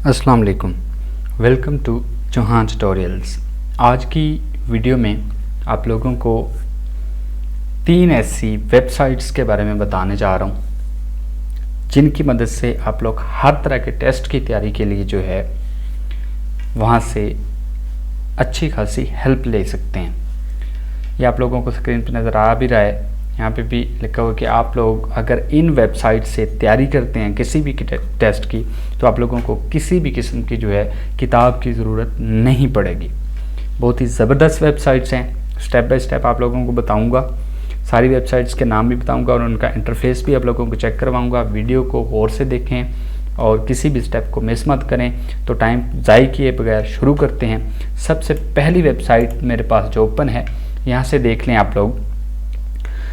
अस्सलाम वालेकुम, welcome to Chauhan tutorials. आज की वीडियो में आप लोगों को 3 ऐसी वेबसाइट्स के बारे में बताने जा रहा हूँ जिनकी मदद से आप लोग हर तरह के टेस्ट की तैयारी के लिए जो है वहाँ से अच्छी खासी हेल्प ले सकते हैं। ये आप लोगों को स्क्रीन पर नज़र आ भी रहा है, यहाँ पे भी लिखा हुआ कि आप लोग अगर इन वेबसाइट से तैयारी करते हैं किसी भी टेस्ट की तो आप लोगों को किसी भी किस्म की जो है किताब की ज़रूरत नहीं पड़ेगी। बहुत ही ज़बरदस्त वेबसाइट्स हैं, स्टेप बाय स्टेप आप लोगों को बताऊंगा, सारी वेबसाइट्स के नाम भी बताऊंगा और उनका इंटरफेस भी आप लोगों को चेक करवाऊंगा। वीडियो को गौर से देखें और किसी भी स्टेप को मिस मत करें। तो टाइम ज़ाय किए बगैर शुरू करते हैं। सबसे पहली वेबसाइट मेरे पास जो ओपन है, यहाँ से देख लें आप लोग,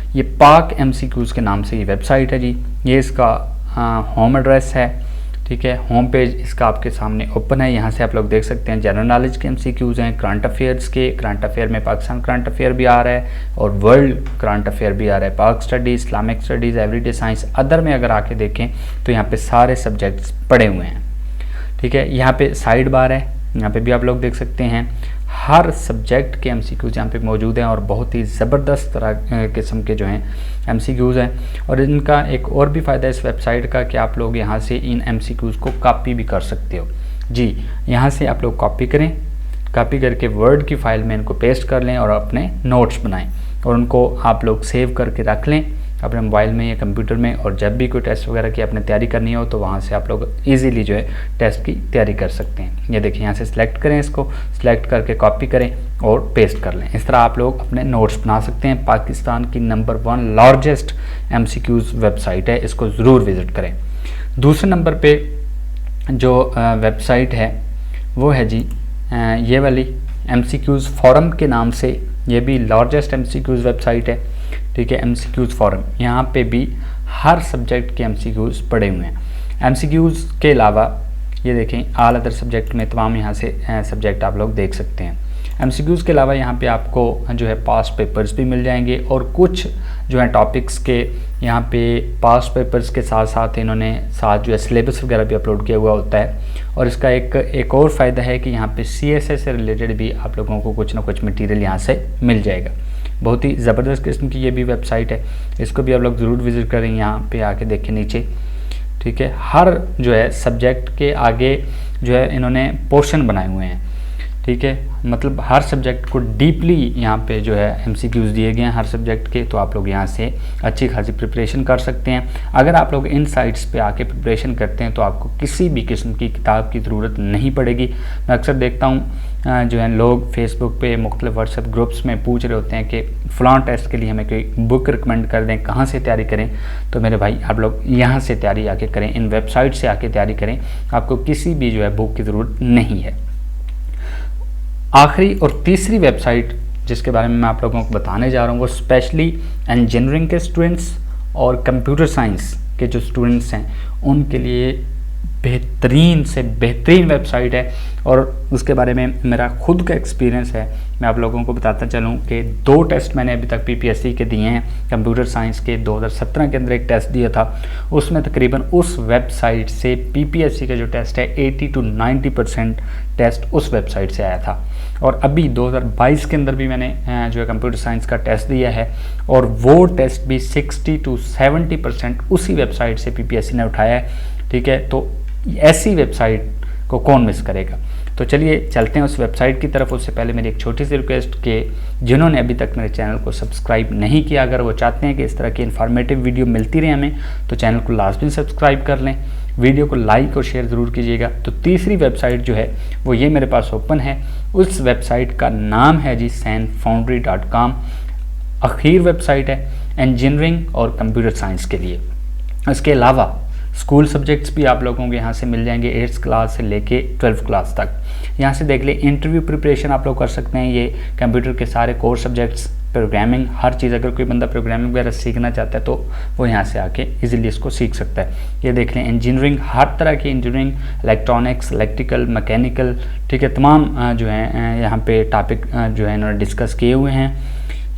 ये पाक MCQs के नाम से ये वेबसाइट है जी। ये इसका होम एड्रेस है, ठीक है। होम पेज इसका आपके सामने ओपन है। यहाँ से आप लोग देख सकते हैं जनरल नॉलेज के MCQs हैं, करंट अफेयर्स के, करंट अफेयर में पाकिस्तान करंट अफेयर भी आ रहा है और वर्ल्ड करंट अफेयर भी आ रहा है, पाक studies, Islamic studies, everyday science, other में अगर आके देखें तो यहाँ पे सारे सब्जेक्ट्स पड़े हुए हैं, ठीक है। यहाँ पे साइड बार है, यहाँ पे भी आप लोग देख सकते हैं हर सब्जेक्ट के MCQs यहाँ पे मौजूद हैं और बहुत ही ज़बरदस्त तरह किस्म के जो हैं MCQs हैं। और इनका एक और भी फ़ायदा इस वेबसाइट का कि आप लोग यहाँ से इन MCQs को कॉपी भी कर सकते हो जी। यहाँ से आप लोग कॉपी करें, कॉपी करके वर्ड की फ़ाइल में इनको पेस्ट कर लें और अपने नोट्स बनाएं और उनको आप लोग सेव करके रख लें अपने मोबाइल में या कंप्यूटर में। और जब भी कोई टेस्ट वगैरह की आपने तैयारी करनी हो तो वहाँ से आप लोग इजीली जो है टेस्ट की तैयारी कर सकते हैं। ये देखिए, यहाँ से सिलेक्ट करें, इसको सिलेक्ट करके कॉपी करें और पेस्ट कर लें। इस तरह आप लोग अपने नोट्स बना सकते हैं। पाकिस्तान की नंबर 1 लार्जेस्ट MCQs वेबसाइट है, इसको ज़रूर विज़िट करें। दूसरे नंबर पर जो वेबसाइट है वो है जी ये वाली MCQs फोरम के नाम से, ये भी लार्जेस्ट MCQs वेबसाइट है, ठीक है। MCQs फोरम, यहाँ पे भी हर सब्जेक्ट के MCQs पड़े हुए हैं। MCQs के अलावा ये देखें ऑल अदर सब्जेक्ट में तमाम यहाँ से सब्जेक्ट आप लोग देख सकते हैं। MCQs के अलावा यहाँ पे आपको जो है पास्ट पेपर्स भी मिल जाएंगे और कुछ जो है टॉपिक्स के यहाँ पे पास्ट पेपर्स के साथ साथ इन्होंने साथ जो है सिलेबस वगैरह भी अपलोड किया हुआ होता है। और इसका एक और फ़ायदा है कि यहाँ पे CSA से रिलेटेड भी आप लोगों को कुछ ना कुछ मटेरियल यहाँ से मिल जाएगा। बहुत ही ज़बरदस्त किस्म की ये भी वेबसाइट है, इसको भी आप लोग ज़रूर विज़िट करें। यहाँ पे आके देखें नीचे, ठीक है। हर जो है सब्जेक्ट के आगे जो है इन्होंने पोर्शन बनाए हुए हैं, ठीक है। मतलब हर सब्जेक्ट को डीपली यहाँ पे जो है MCQs दिए गए हैं हर सब्जेक्ट के, तो आप लोग यहाँ से अच्छी खासी प्रिपरेशन कर सकते हैं। अगर आप लोग इन साइट्स पे आके प्रिपरेशन करते हैं तो आपको किसी भी किस्म की किताब की ज़रूरत नहीं पड़ेगी। मैं अक्सर देखता हूँ जो है लोग फेसबुक पे मुख्तलिफ व्हाट्सएप ग्रुप्स में पूछ रहे होते हैं कि फ़लाँ टेस्ट के लिए हमें कोई बुक रिकमेंड कर दें, कहाँ से तैयारी करें। तो मेरे भाई आप लोग यहाँ से तैयारी आके करें, इन वेबसाइट से आके तैयारी करें, आपको किसी भी जो है बुक की ज़रूरत नहीं है। आखिरी और तीसरी वेबसाइट जिसके बारे में मैं आप लोगों को बताने जा रहा हूँ वो स्पेशली इंजीनियरिंग के स्टूडेंट्स और कंप्यूटर साइंस के जो स्टूडेंट्स हैं उनके लिए बेहतरीन से बेहतरीन वेबसाइट है। और उसके बारे में मेरा खुद का एक्सपीरियंस है, मैं आप लोगों को बताता चलूँ कि 2 टेस्ट मैंने अभी तक PPSC के दिए हैं। कंप्यूटर साइंस के 2017 के अंदर एक टेस्ट दिया था, उसमें तकरीबन उस वेबसाइट से PPSC का जो टेस्ट है 80 to 90% टेस्ट उस वेबसाइट से आया था। और अभी 2022 के अंदर भी मैंने जो है कंप्यूटर साइंस का टेस्ट दिया है और वो टेस्ट भी 60 to 70% उसी वेबसाइट से PPSC ने उठाया है, ठीक है। तो ऐसी वेबसाइट को कौन मिस करेगा। तो चलिए चलते हैं उस वेबसाइट की तरफ। उससे पहले मेरी एक छोटी सी रिक्वेस्ट कि जिन्होंने अभी तक मेरे चैनल को सब्सक्राइब नहीं किया, अगर वो चाहते हैं कि इस तरह की इन्फॉर्मेटिव वीडियो मिलती रहे हमें, तो चैनल को लाजमी सब्सक्राइब कर लें, वीडियो को लाइक और शेयर ज़रूर कीजिएगा। तो तीसरी वेबसाइट जो है वो ये मेरे पास ओपन है। उस वेबसाइट का नाम है जी sanfoundry.com। आखिर वेबसाइट है इंजीनियरिंग और कंप्यूटर साइंस के लिए। इसके अलावा स्कूल सब्जेक्ट्स भी आप लोगों को यहाँ से मिल जाएंगे 8th क्लास से लेके 12th क्लास तक। यहाँ से देख ले इंटरव्यू प्रिपरेशन आप लोग कर सकते हैं। ये कंप्यूटर के सारे कोर सब्जेक्ट्स, प्रोग्रामिंग, हर चीज़, अगर कोई बंदा प्रोग्रामिंग वगैरह सीखना चाहता है तो वो यहाँ से आके इजीली इसको सीख सकता है। ये देख लें इंजीनियरिंग, हर तरह की इंजीनियरिंग, इलेक्ट्रॉनिक्स, इलेक्ट्रिकल, मैकेनिकल, ठीक है, तमाम जो है यहाँ पे टॉपिक जो है इन्होंने डिस्कस किए हुए हैं।